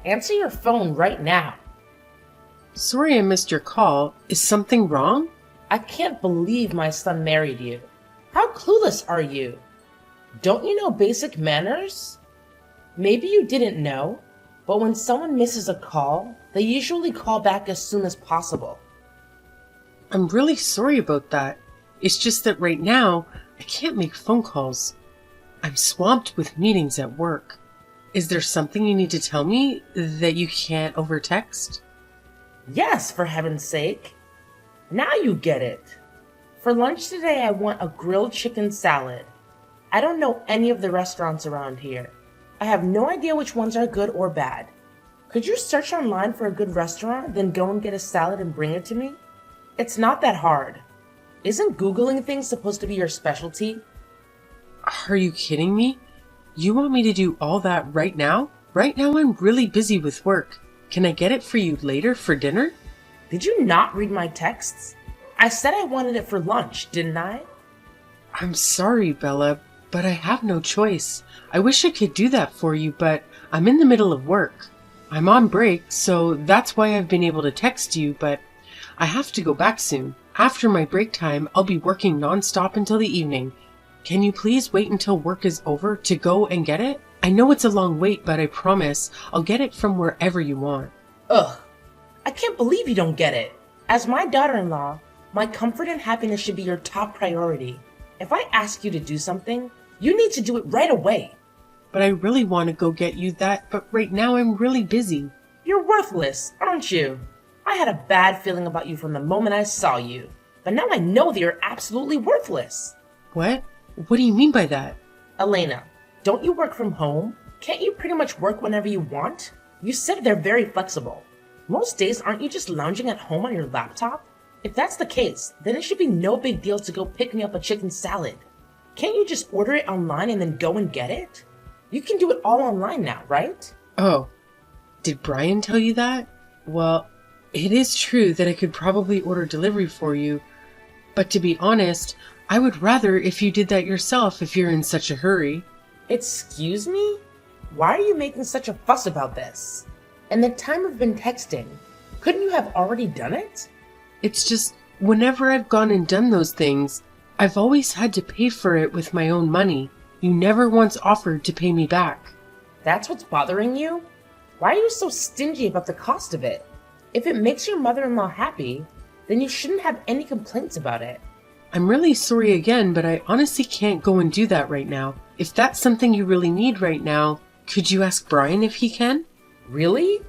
Answer your phone right now. Sorry I missed your call. Is something wrong? I can't believe my son married you. How clueless are you? Don't you know basic manners? Maybe you didn't know, but when someone misses a call, they usually call back as soon as possible. I'm really sorry about that. It's just that right now, I can't make phone calls. I'm swamped with meetings at work. Is there something you need to tell me that you can't over text? Yes, for heaven's sake. Now you get it. For lunch today, I want a grilled chicken salad. I don't know any of the restaurants around here. I have no idea which ones are good or bad. Could you search online for a good restaurant, then go and get a salad and bring it to me? It's not that hard. Isn't Googling things supposed to be your specialty? Are you kidding me? You want me to do all that right now? Right now I'm really busy with work. Can I get it for you later for dinner? Did you not read my texts? I said I wanted it for lunch, didn't I? I'm sorry, Bella, but I have no choice. I wish I could do that for you, but I'm in the middle of work. I'm on break, so that's why I've been able to text you, but I have to go back soon. After my break time, I'll be working nonstop until the evening. Can you please wait until work is over to go and get it? I know it's a long wait, but I promise I'll get it from wherever you want. Ugh, I can't believe you don't get it. As my daughter-in-law, my comfort and happiness should be your top priority. If I ask you to do something, you need to do it right away. But I really want to go get you that, but right now I'm really busy. You're worthless, aren't you? I had a bad feeling about you from the moment I saw you, but now I know that you're absolutely worthless. What? What do you mean by that? Elena, don't you work from home? Can't you pretty much work whenever you want? You said they're very flexible. Most days, aren't you just lounging at home on your laptop? If that's the case, then it should be no big deal to go pick me up a chicken salad. Can't you just order it online and then go and get it? You can do it all online now, right? Oh, did Brian tell you that? Well, it is true that I could probably order delivery for you, but to be honest, I would rather if you did that yourself if you're in such a hurry. Excuse me? Why are you making such a fuss about this? In the time we've been texting, couldn't you have already done it? It's just, whenever I've gone and done those things, I've always had to pay for it with my own money. You never once offered to pay me back. That's what's bothering you? Why are you so stingy about the cost of it? If it makes your mother-in-law happy, then you shouldn't have any complaints about it. I'm really sorry again, but I honestly can't go and do that right now. If that's something you really need right now, could you ask Brian if he can? Really?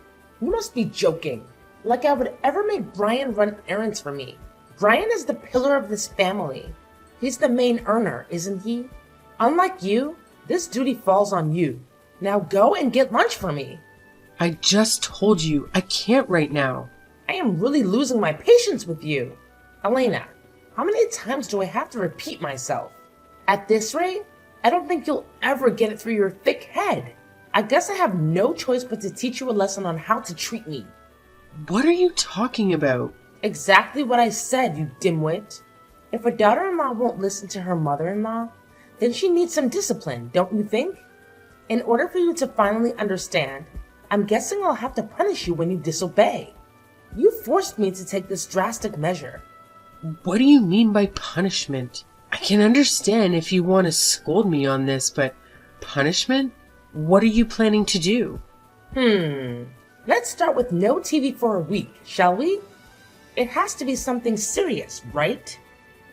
You must be joking. Like I would ever make Brian run errands for me. Brian is the pillar of this family. He's the main earner, isn't he? Unlike you, this duty falls on you. Now go and get lunch for me. I just told you, I can't right now. I am really losing my patience with you. Elena, how many times do I have to repeat myself? At this rate, I don't think you'll ever get it through your thick head. I guess I have no choice but to teach you a lesson on how to treat me. What are you talking about? Exactly what I said, you dimwit. If a daughter-in-law won't listen to her mother-in-law, then she needs some discipline, don't you think? In order for you to finally understand, I'm guessing I'll have to punish you when you disobey. You forced me to take this drastic measure. What do you mean by punishment? I can understand if you want to scold me on this, but punishment? What are you planning to do? Let's start with no TV for a week, shall we? It has to be something serious, right?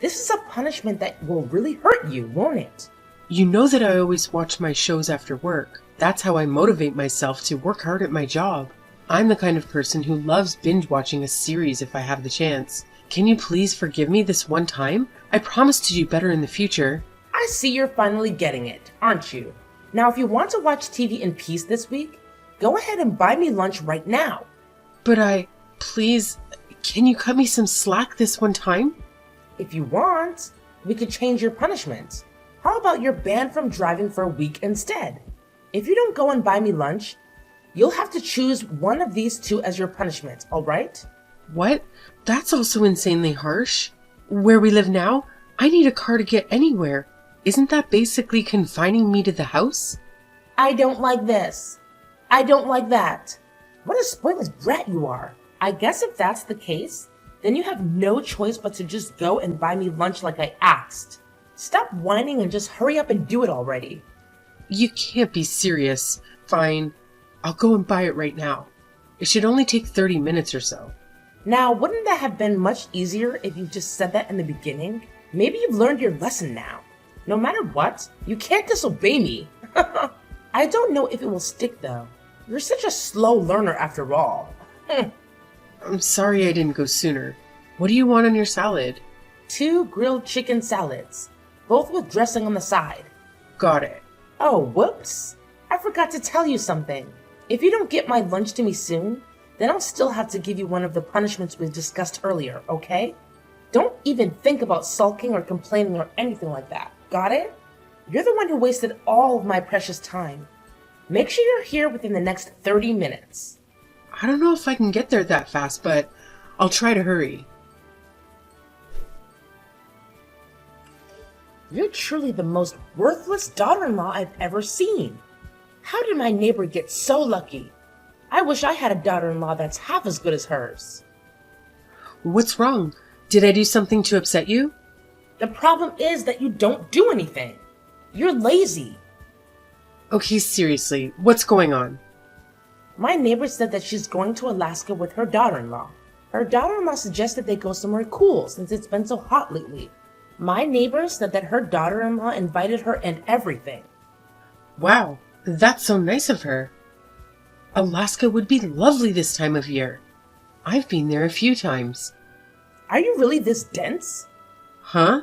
This is a punishment that will really hurt you, won't it? You know that I always watch my shows after work. That's how I motivate myself to work hard at my job. I'm the kind of person who loves binge watching a series if I have the chance. Can you please forgive me this one time? I promise to do better in the future. I see you're finally getting it, aren't you? Now, if you want to watch TV in peace this week, go ahead and buy me lunch right now. But please, can you cut me some slack this one time? If you want, we could change your punishment. How about you're banned from driving for a week instead? If you don't go and buy me lunch, you'll have to choose one of these two as your punishment, alright? What? That's also insanely harsh. Where we live now, I need a car to get anywhere. Isn't that basically confining me to the house? I don't like this. I don't like that. What a spoiled brat you are. I guess if that's the case, then you have no choice but to just go and buy me lunch like I asked. Stop whining and just hurry up and do it already. You can't be serious. Fine. I'll go and buy it right now. It should only take 30 minutes or so. Now, wouldn't that have been much easier if you just said that in the beginning? Maybe you've learned your lesson now. No matter what, you can't disobey me. I don't know if it will stick though. You're such a slow learner after all. I'm sorry I didn't go sooner. What do you want on your salad? 2 grilled chicken salads, both with dressing on the side. Got it. Oh, whoops. I forgot to tell you something. If you don't get my lunch to me soon, then I'll still have to give you one of the punishments we discussed earlier, okay? Don't even think about sulking or complaining or anything like that. Got it? You're the one who wasted all of my precious time. Make sure you're here within the next 30 minutes. I don't know if I can get there that fast, but I'll try to hurry. You're truly the most worthless daughter-in-law I've ever seen. How did my neighbor get so lucky? I wish I had a daughter-in-law that's half as good as hers. What's wrong? Did I do something to upset you? The problem is that you don't do anything. You're lazy. Okay, seriously, what's going on? My neighbor said that she's going to Alaska with her daughter-in-law. Her daughter-in-law suggested they go somewhere cool since it's been so hot lately. My neighbor said that her daughter-in-law invited her and everything. Wow, that's so nice of her. Alaska would be lovely this time of year. I've been there a few times. Are you really this dense? Huh?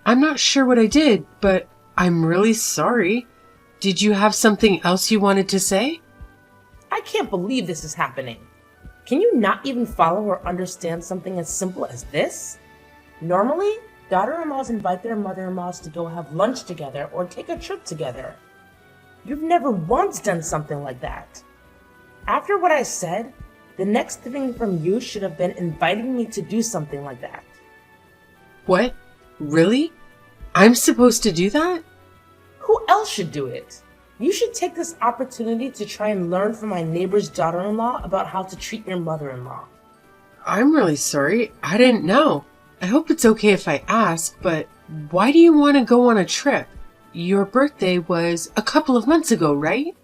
I'm not sure what I did, but I'm really sorry. Did you have something else you wanted to say? I can't believe this is happening. Can you not even follow or understand something as simple as this? Normally, daughter-in-laws invite their mother-in-laws to go have lunch together or take a trip together. You've never once done something like that. After what I said, the next thing from you should have been inviting me to do something like that. What? Really? I'm supposed to do that? Who else should do it? You should take this opportunity to try and learn from my neighbor's daughter-in-law about how to treat your mother-in-law. I'm really sorry. I didn't know. I hope it's okay if I ask, but why do you want to go on a trip? Your birthday was a couple of months ago, right?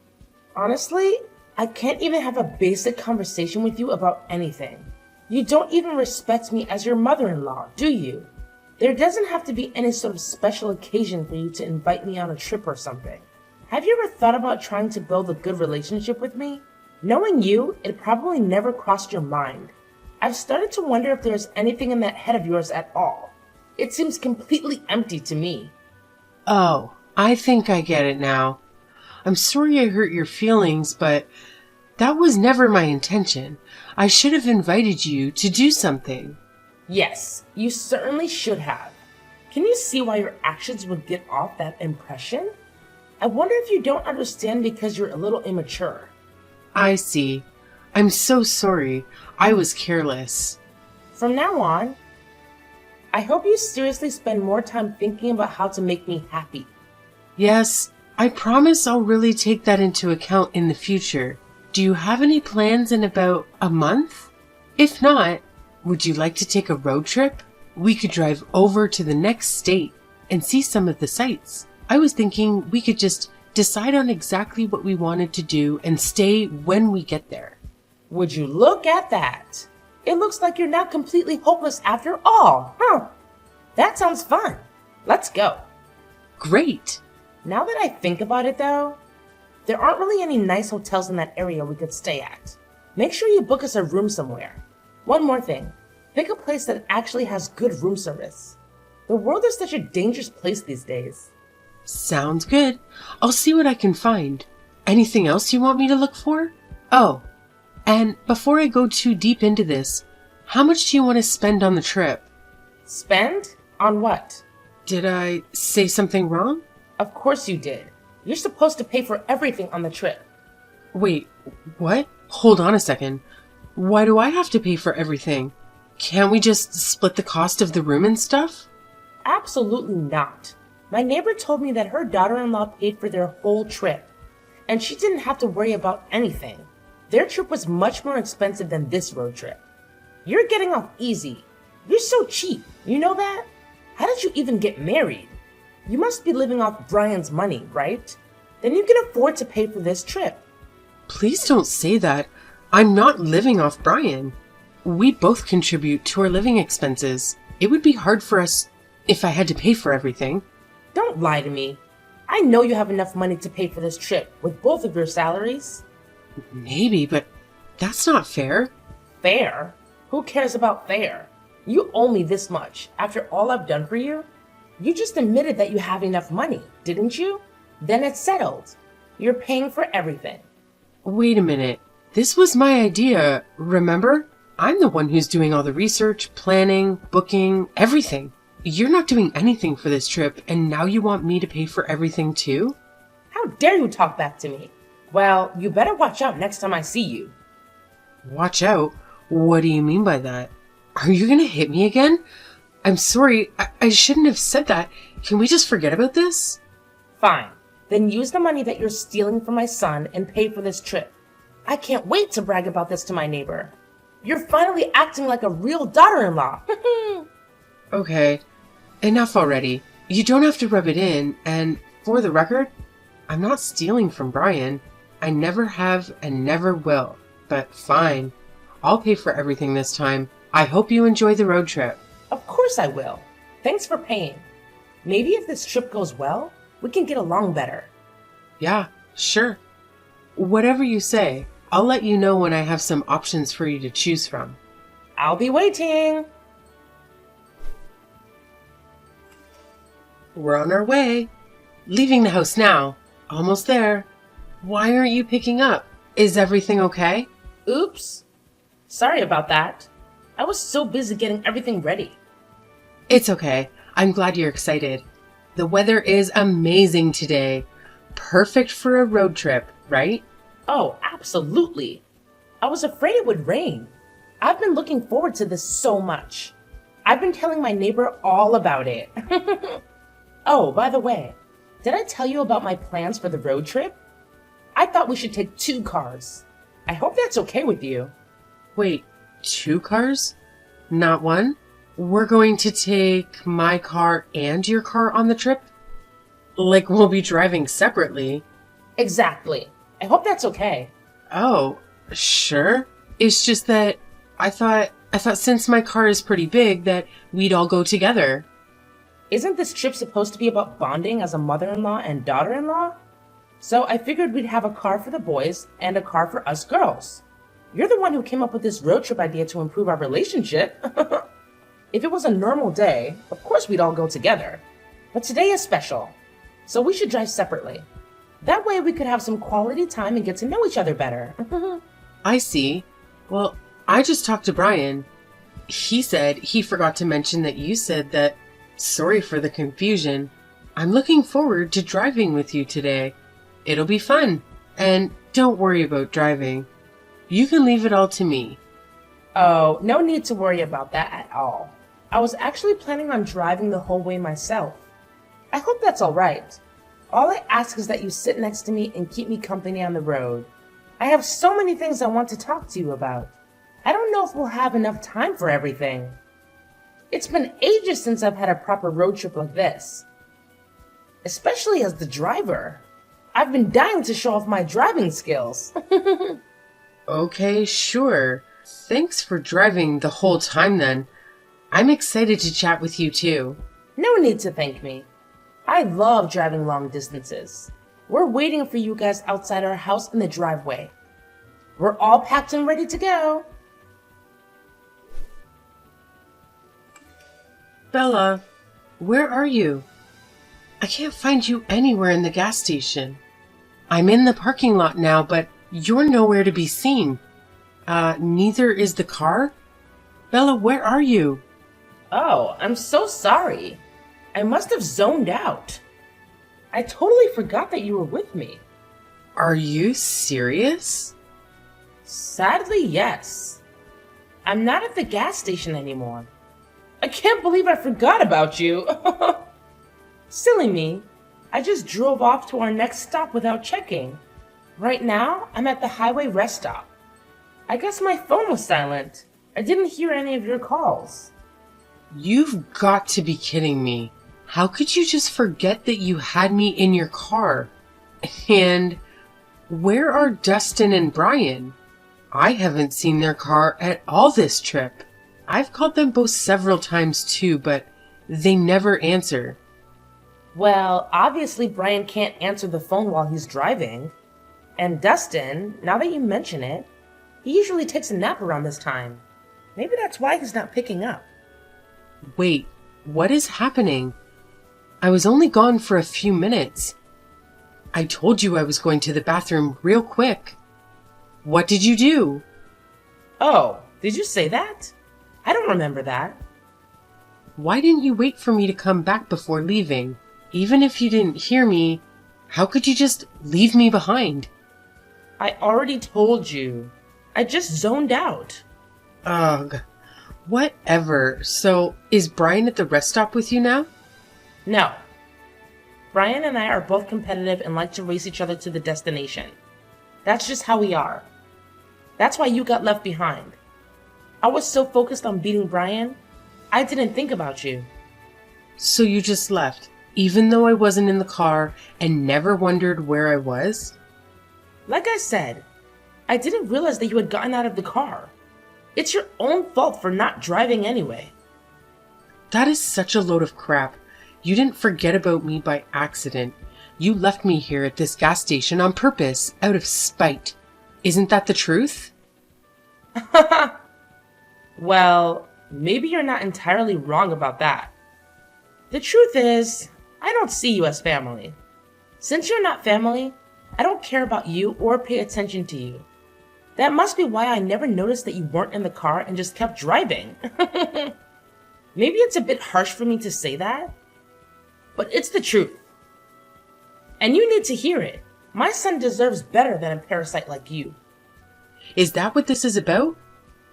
Honestly, I can't even have a basic conversation with you about anything. You don't even respect me as your mother-in-law, do you? There doesn't have to be any sort of special occasion for you to invite me on a trip or something. Have you ever thought about trying to build a good relationship with me? Knowing you, it probably never crossed your mind. I've started to wonder if there's anything in that head of yours at all. It seems completely empty to me. Oh, I think I get it now. I'm sorry I hurt your feelings, but that was never my intention. I should have invited you to do something. Yes, you certainly should have. Can you see why your actions would get off that impression? I wonder if you don't understand because you're a little immature. I see. I'm so sorry. I was careless. From now on, I hope you seriously spend more time thinking about how to make me happy. Yes, I promise I'll really take that into account in the future. Do you have any plans in about a month? If not, would you like to take a road trip? We could drive over to the next state and see some of the sights. I was thinking we could just decide on exactly what we wanted to do and stay when we get there. Would you look at that? It looks like you're not completely hopeless after all, huh? That sounds fun. Let's go. Great. Now that I think about it though, there aren't really any nice hotels in that area we could stay at. Make sure you book us a room somewhere. One more thing, pick a place that actually has good room service. The world is such a dangerous place these days. Sounds good. I'll see what I can find. Anything else you want me to look for? Oh, and before I go too deep into this, how much do you want to spend on the trip? Spend? On what? Did I say something wrong? Of course you did. You're supposed to pay for everything on the trip. Wait, what? Hold on a second. Why do I have to pay for everything? Can't we just split the cost of the room and stuff? Absolutely not. My neighbor told me that her daughter-in-law paid for their whole trip, and she didn't have to worry about anything. Their trip was much more expensive than this road trip. You're getting off easy. You're so cheap, you know that? How did you even get married? You must be living off Brian's money, right? Then you can afford to pay for this trip. Please don't say that. I'm not living off Brian. We both contribute to our living expenses. It would be hard for us if I had to pay for everything. Don't lie to me. I know you have enough money to pay for this trip with both of your salaries. Maybe, but that's not fair. Fair? Who cares about fair? You owe me this much after all I've done for you. You just admitted that you have enough money, didn't you? Then it's settled. You're paying for everything. Wait a minute. This was my idea, remember? I'm the one who's doing all the research, planning, booking, everything. You're not doing anything for this trip, and now you want me to pay for everything too? How dare you talk back to me? Well, you better watch out next time I see you. Watch out? What do you mean by that? Are you gonna hit me again? I'm sorry, I shouldn't have said that. Can we just forget about this? Fine. Then use the money that you're stealing from my son and pay for this trip. I can't wait to brag about this to my neighbor. You're finally acting like a real daughter-in-law. Okay, enough already. You don't have to rub it in, and for the record, I'm not stealing from Brian. I never have and never will. But fine, I'll pay for everything this time. I hope you enjoy the road trip. Of course I will. Thanks for paying. Maybe if this trip goes well, we can get along better. Yeah, sure. Whatever you say, I'll let you know when I have some options for you to choose from. I'll be waiting. We're on our way. Leaving the house now. Almost there. Why aren't you picking up? Is everything okay? Oops. Sorry about that. I was so busy getting everything ready. It's okay. I'm glad you're excited. The weather is amazing today. Perfect for a road trip, right? Oh, absolutely. I was afraid it would rain. I've been looking forward to this so much. I've been telling my neighbor all about it. Oh, by the way, did I tell you about my plans for the road trip? I thought we should take 2 cars. I hope that's okay with you. Wait, 2 cars? Not one? We're going to take my car and your car on the trip? Like we'll be driving separately? Exactly. I hope that's okay. Oh, sure. It's just that I thought since my car is pretty big that we'd all go together. Isn't this trip supposed to be about bonding as a mother-in-law and daughter-in-law? So I figured we'd have a car for the boys and a car for us girls. You're the one who came up with this road trip idea to improve our relationship. If it was a normal day, of course we'd all go together. But today is special, so we should drive separately. That way we could have some quality time and get to know each other better. I see. Well, I just talked to Brian. He said he forgot to mention that you said that. Sorry for the confusion. I'm looking forward to driving with you today. It'll be fun. And don't worry about driving. You can leave it all to me. Oh, no need to worry about that at all. I was actually planning on driving the whole way myself. I hope that's all right. All I ask is that you sit next to me and keep me company on the road. I have so many things I want to talk to you about. I don't know if we'll have enough time for everything. It's been ages since I've had a proper road trip like this. Especially as the driver. I've been dying to show off my driving skills. Okay, sure. Thanks for driving the whole time then. I'm excited to chat with you too. No need to thank me. I love driving long distances. We're waiting for you guys outside our house in the driveway. We're all packed and ready to go. Bella, where are you? I can't find you anywhere in the gas station. I'm in the parking lot now, but you're nowhere to be seen. Neither is the car. Bella, where are you? Oh, I'm so sorry. I must have zoned out. I totally forgot that you were with me. Are you serious? Sadly, yes. I'm not at the gas station anymore. I can't believe I forgot about you. Silly me. I just drove off to our next stop without checking. Right now, I'm at the highway rest stop. I guess my phone was silent. I didn't hear any of your calls. You've got to be kidding me. How could you just forget that you had me in your car? And where are Dustin and Brian? I haven't seen their car at all this trip. I've called them both several times too, but they never answer. Well, obviously Brian can't answer the phone while he's driving. And Dustin, now that you mention it, he usually takes a nap around this time. Maybe that's why he's not picking up. Wait, what is happening? I was only gone for a few minutes. I told you I was going to the bathroom real quick. What did you do? Oh, did you say that? I don't remember that. Why didn't you wait for me to come back before leaving? Even if you didn't hear me, how could you just leave me behind? I already told you. I just zoned out. Ugh. Whatever. So, is Brian at the rest stop with you now? No. Brian and I are both competitive and like to race each other to the destination. That's just how we are. That's why you got left behind. I was so focused on beating Brian, I didn't think about you. So you just left, even though I wasn't in the car and never wondered where I was? Like I said, I didn't realize that you had gotten out of the car. It's your own fault for not driving anyway. That is such a load of crap. You didn't forget about me by accident. You left me here at this gas station on purpose, out of spite. Isn't that the truth? Well, maybe you're not entirely wrong about that. The truth is, I don't see you as family. Since you're not family, I don't care about you or pay attention to you. That must be why I never noticed that you weren't in the car and just kept driving. Maybe it's a bit harsh for me to say that, but it's the truth. And you need to hear it. My son deserves better than a parasite like you. Is that what this is about?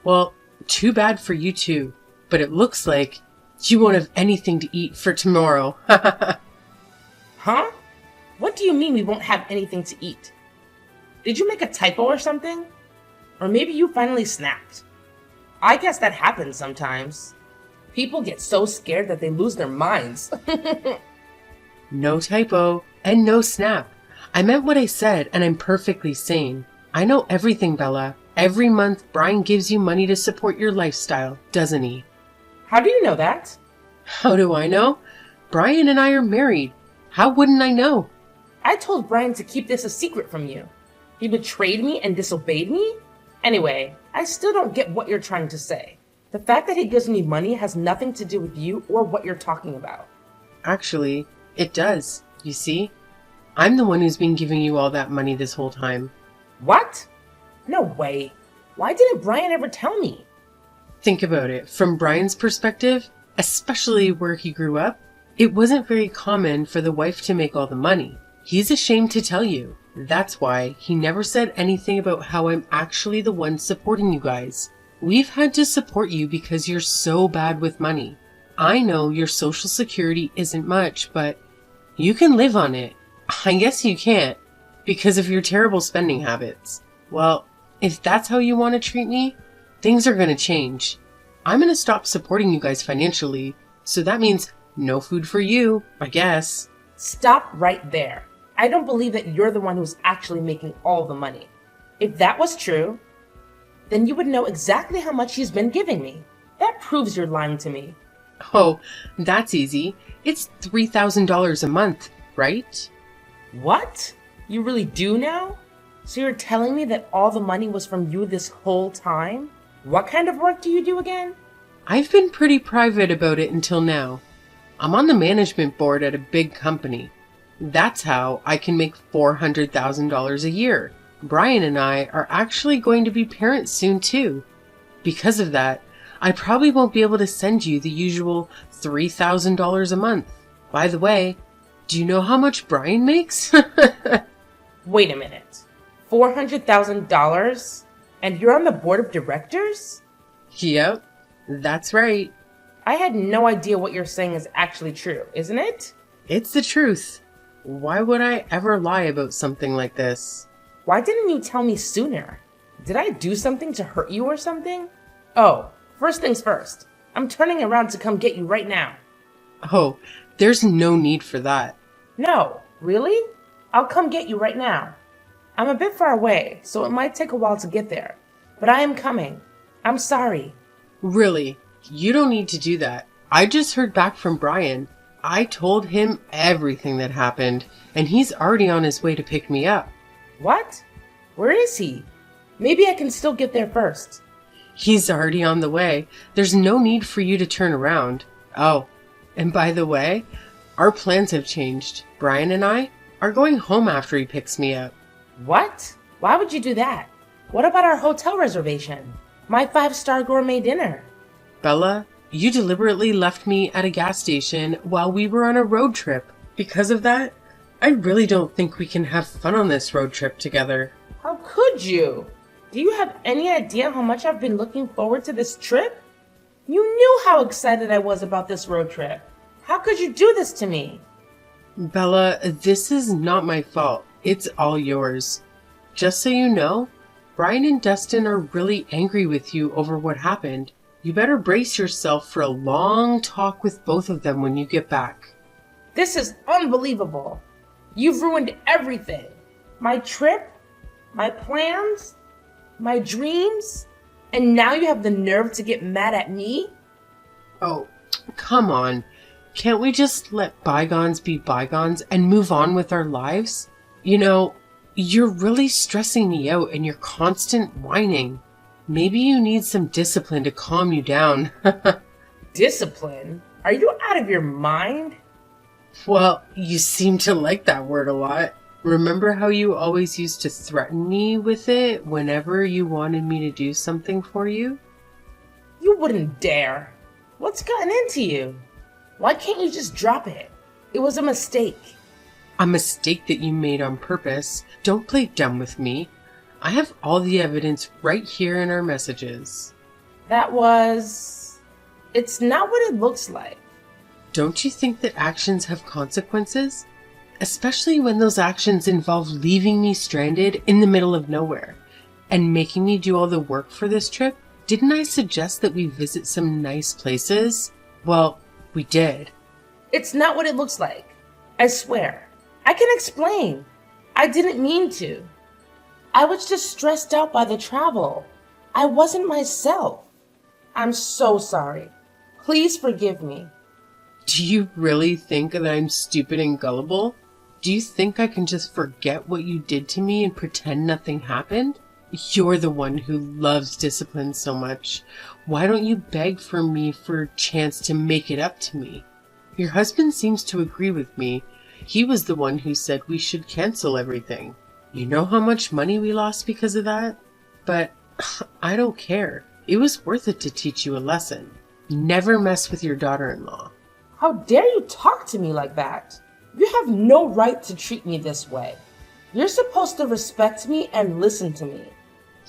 Well, too bad for you too, but it looks like you won't have anything to eat for tomorrow. Huh? What do you mean we won't have anything to eat? Did you make a typo or something? Or maybe you finally snapped. I guess that happens sometimes. People get so scared that they lose their minds. No typo and no snap. I meant what I said and I'm perfectly sane. I know everything, Bella. Every month Brian gives you money to support your lifestyle, doesn't he? How do you know that? How do I know? Brian and I are married. How wouldn't I know? I told Brian to keep this a secret from you. He betrayed me and disobeyed me? Anyway, I still don't get what you're trying to say. The fact that he gives me money has nothing to do with you or what you're talking about. Actually, it does. You see? I'm the one who's been giving you all that money this whole time. What? No way. Why didn't Brian ever tell me? Think about it. From Brian's perspective, especially where he grew up, it wasn't very common for the wife to make all the money. He's ashamed to tell you. That's why he never said anything about how I'm actually the one supporting you guys. We've had to support you because you're so bad with money. I know your social security isn't much, but you can live on it. I guess you can't because of your terrible spending habits. Well, if that's how you want to treat me, things are going to change. I'm going to stop supporting you guys financially, so that means no food for you, I guess. Stop right there. I don't believe that you're the one who's actually making all the money. If that was true, then you would know exactly how much he's been giving me. That proves you're lying to me. Oh, that's easy. It's $3,000 a month, right? What? You really do now? So you're telling me that all the money was from you this whole time? What kind of work do you do again? I've been pretty private about it until now. I'm on the management board at a big company. That's how I can make $400,000 a year. Brian and I are actually going to be parents soon too. Because of that, I probably won't be able to send you the usual $3,000 a month. By the way, do you know how much Brian makes? Wait a minute. $400,000? And you're on the board of directors? Yep, that's right. I had no idea what you're saying is actually true, isn't it? It's the truth. Why would I ever lie about something like this? Why didn't you tell me sooner? Did I do something to hurt you or something? Oh, first things first. I'm turning around to come get you right now. Oh, there's no need for that. No, really? I'll come get you right now. I'm a bit far away, so it might take a while to get there. But I am coming. I'm sorry. Really, you don't need to do that. I just heard back from Brian. I told him everything that happened, and he's already on his way to pick me up. What? Where is he? Maybe I can still get there first. He's already on the way. There's no need for you to turn around. Oh, and by the way, our plans have changed. Brian and I are going home after he picks me up. What? Why would you do that? What about our hotel reservation? My 5-star gourmet dinner? Bella, you deliberately left me at a gas station while we were on a road trip. Because of that, I really don't think we can have fun on this road trip together. How could you? Do you have any idea how much I've been looking forward to this trip? You knew how excited I was about this road trip. How could you do this to me? Bella, this is not my fault. It's all yours. Just so you know, Brian and Dustin are really angry with you over what happened. You better brace yourself for a long talk with both of them when you get back. This is unbelievable. You've ruined everything. My trip, my plans, my dreams, and now you have the nerve to get mad at me? Oh, come on. Can't we just let bygones be bygones and move on with our lives? You know, you're really stressing me out and your constant whining. Maybe you need some discipline to calm you down. Discipline? Are you out of your mind? Well, you seem to like that word a lot. Remember how you always used to threaten me with it whenever you wanted me to do something for you? You wouldn't dare. What's gotten into you? Why can't you just drop it? It was a mistake. A mistake that you made on purpose. Don't play dumb with me. I have all the evidence right here in our messages. It's not what it looks like. Don't you think that actions have consequences? Especially when those actions involve leaving me stranded in the middle of nowhere and making me do all the work for this trip? Didn't I suggest that we visit some nice places? Well, we did. It's not what it looks like. I swear. I can explain. I didn't mean to. I was just stressed out by the travel. I wasn't myself. I'm so sorry. Please forgive me. Do you really think that I'm stupid and gullible? Do you think I can just forget what you did to me and pretend nothing happened? You're the one who loves discipline so much. Why don't you beg for me for a chance to make it up to me? Your husband seems to agree with me. He was the one who said we should cancel everything. You know how much money we lost because of that? But I don't care. It was worth it to teach you a lesson. Never mess with your daughter-in-law. How dare you talk to me like that? You have no right to treat me this way. You're supposed to respect me and listen to me.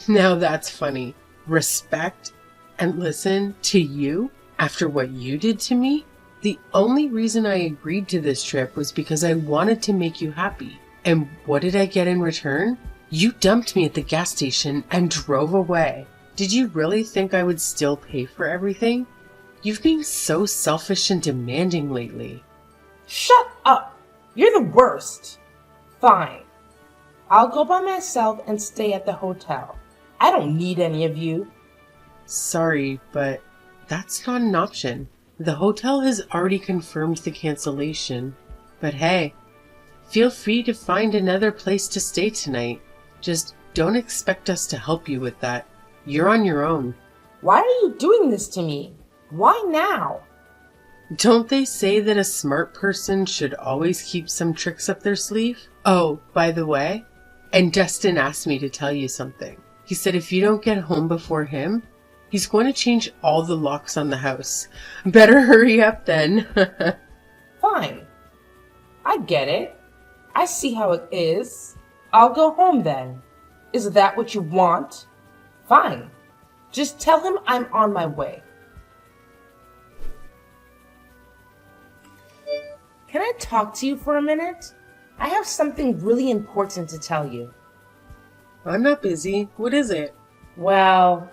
Now that's funny. Respect and listen to you after what you did to me? The only reason I agreed to this trip was because I wanted to make you happy. And what did I get in return? You dumped me at the gas station and drove away. Did you really think I would still pay for everything? You've been so selfish and demanding lately. Shut up! You're the worst. Fine. I'll go by myself and stay at the hotel. I don't need any of you. Sorry, but that's not an option. The hotel has already confirmed the cancellation. But hey, feel free to find another place to stay tonight. Just don't expect us to help you with that. You're on your own. Why are you doing this to me? Why now? Don't they say that a smart person should always keep some tricks up their sleeve? Oh, by the way, and Dustin asked me to tell you something. He said if you don't get home before him, he's going to change all the locks on the house. Better hurry up then. Fine. I get it. I see how it is. I'll go home then. Is that what you want? Fine. Just tell him I'm on my way. Can I talk to you for a minute? I have something really important to tell you. I'm not busy. What is it? Well,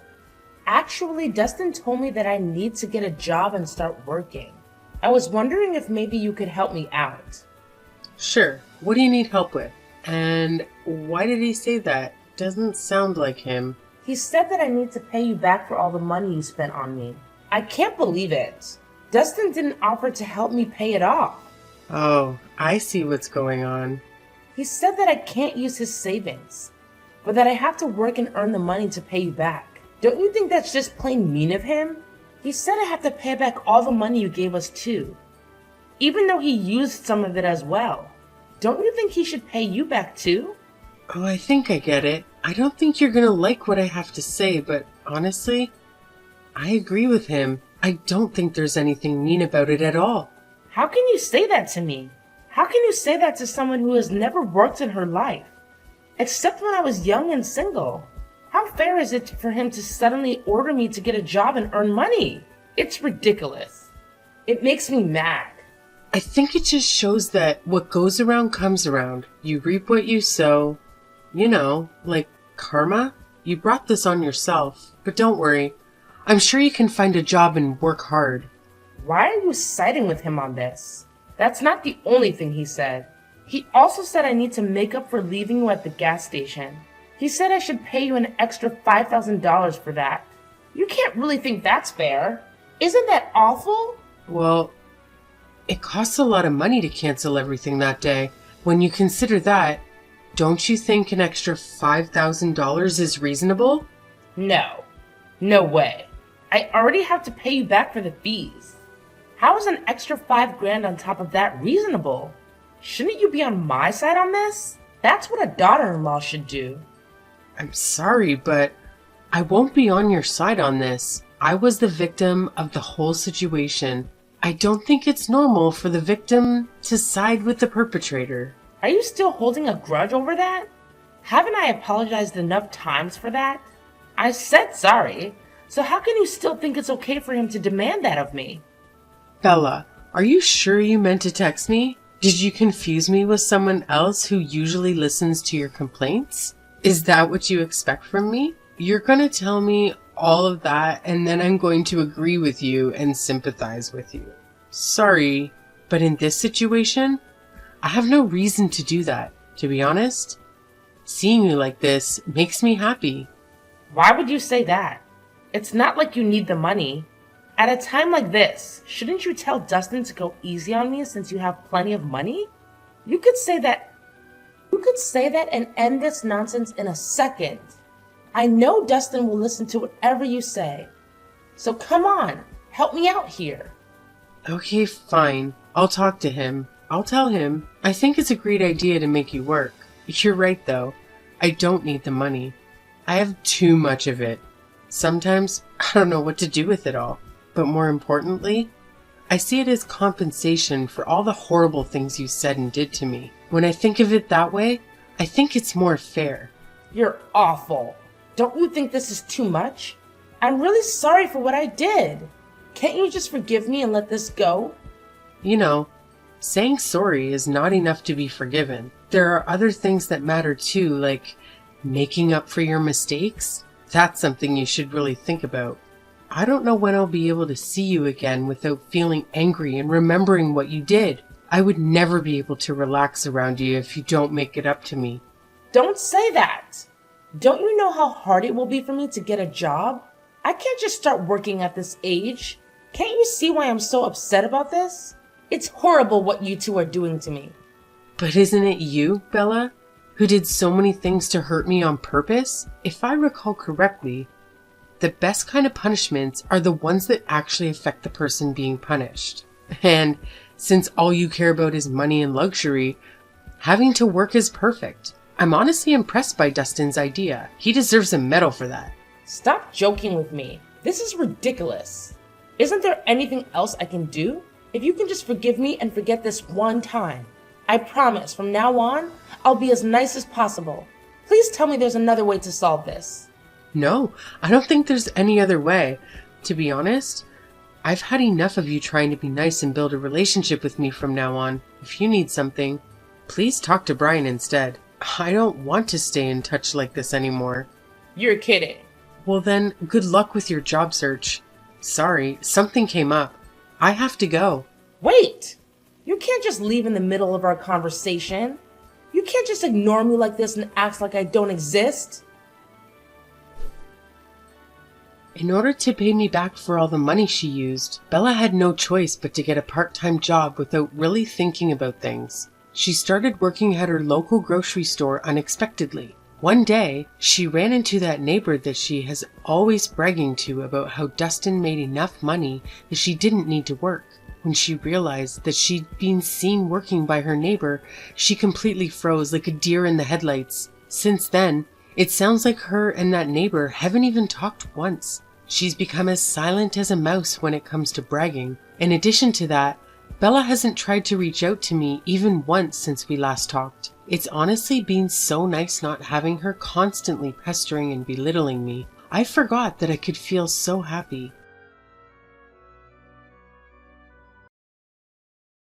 actually, Dustin told me that I need to get a job and start working. I was wondering if maybe you could help me out. Sure. What do you need help with? And why did he say that? Doesn't sound like him. He said that I need to pay you back for all the money you spent on me. I can't believe it. Dustin didn't offer to help me pay it off. Oh, I see what's going on. He said that I can't use his savings, but that I have to work and earn the money to pay you back. Don't you think that's just plain mean of him? He said I have to pay back all the money you gave us too, even though he used some of it as well. Don't you think he should pay you back too? Oh, I think I get it. I don't think you're gonna like what I have to say, but honestly, I agree with him. I don't think there's anything mean about it at all. How can you say that to me? How can you say that to someone who has never worked in her life? Except when I was young and single. How fair is it for him to suddenly order me to get a job and earn money? It's ridiculous. It makes me mad. I think it just shows that what goes around comes around. You reap what you sow. You know, like karma. You brought this on yourself. But don't worry. I'm sure you can find a job and work hard. Why are you siding with him on this? That's not the only thing he said. He also said I need to make up for leaving you at the gas station. He said I should pay you an extra $5,000 for that. You can't really think that's fair. Isn't that awful? Well, it costs a lot of money to cancel everything that day. When you consider that, don't you think an extra $5,000 is reasonable? No. No way. I already have to pay you back for the fees. How is an extra $5,000 on top of that reasonable? Shouldn't you be on my side on this? That's what a daughter-in-law should do. I'm sorry, but I won't be on your side on this. I was the victim of the whole situation. I don't think it's normal for the victim to side with the perpetrator. Are you still holding a grudge over that? Haven't I apologized enough times for that? I said sorry, so how can you still think it's okay for him to demand that of me? Bella, are you sure you meant to text me? Did you confuse me with someone else who usually listens to your complaints? Is that what you expect from me? You're gonna tell me all of that and then I'm going to agree with you and sympathize with you. Sorry, but in this situation, I have no reason to do that. To be honest, seeing you like this makes me happy. Why would you say that? It's not like you need the money. At a time like this, shouldn't you tell Dustin to go easy on me since you have plenty of money? You could say that and end this nonsense in a second. I know Dustin will listen to whatever you say. So come on, help me out here. Okay, fine. I'll talk to him. I'll tell him. I think it's a great idea to make you work. You're right though. I don't need the money. I have too much of it. Sometimes I don't know what to do with it all. But more importantly, I see it as compensation for all the horrible things you said and did to me. When I think of it that way, I think it's more fair. You're awful. Don't you think this is too much? I'm really sorry for what I did. Can't you just forgive me and let this go? You know, saying sorry is not enough to be forgiven. There are other things that matter too, like making up for your mistakes. That's something you should really think about. I don't know when I'll be able to see you again without feeling angry and remembering what you did. I would never be able to relax around you if you don't make it up to me. Don't say that. Don't you know how hard it will be for me to get a job? I can't just start working at this age. Can't you see why I'm so upset about this? It's horrible what you two are doing to me. But isn't it you, Bella, who did so many things to hurt me on purpose? If I recall correctly, the best kind of punishments are the ones that actually affect the person being punished. And since all you care about is money and luxury, having to work is perfect. I'm honestly impressed by Dustin's idea. He deserves a medal for that. Stop joking with me. This is ridiculous. Isn't there anything else I can do? If you can just forgive me and forget this one time. I promise from now on, I'll be as nice as possible. Please tell me there's another way to solve this. No, I don't think there's any other way. To be honest, I've had enough of you trying to be nice and build a relationship with me from now on. If you need something, please talk to Brian instead. I don't want to stay in touch like this anymore. You're kidding. Well then, good luck with your job search. Sorry, something came up. I have to go. Wait! You can't just leave in the middle of our conversation. You can't just ignore me like this and act like I don't exist. In order to pay me back for all the money she used, Bella had no choice but to get a part-time job without really thinking about things. She started working at her local grocery store unexpectedly. One day, she ran into that neighbor that she has always bragging to about how Dustin made enough money that she didn't need to work. When she realized that she'd been seen working by her neighbor, she completely froze like a deer in the headlights. Since then, it sounds like her and that neighbor haven't even talked once. She's become as silent as a mouse when it comes to bragging. In addition to that, Bella hasn't tried to reach out to me even once since we last talked. It's honestly been so nice not having her constantly pestering and belittling me. I forgot that I could feel so happy.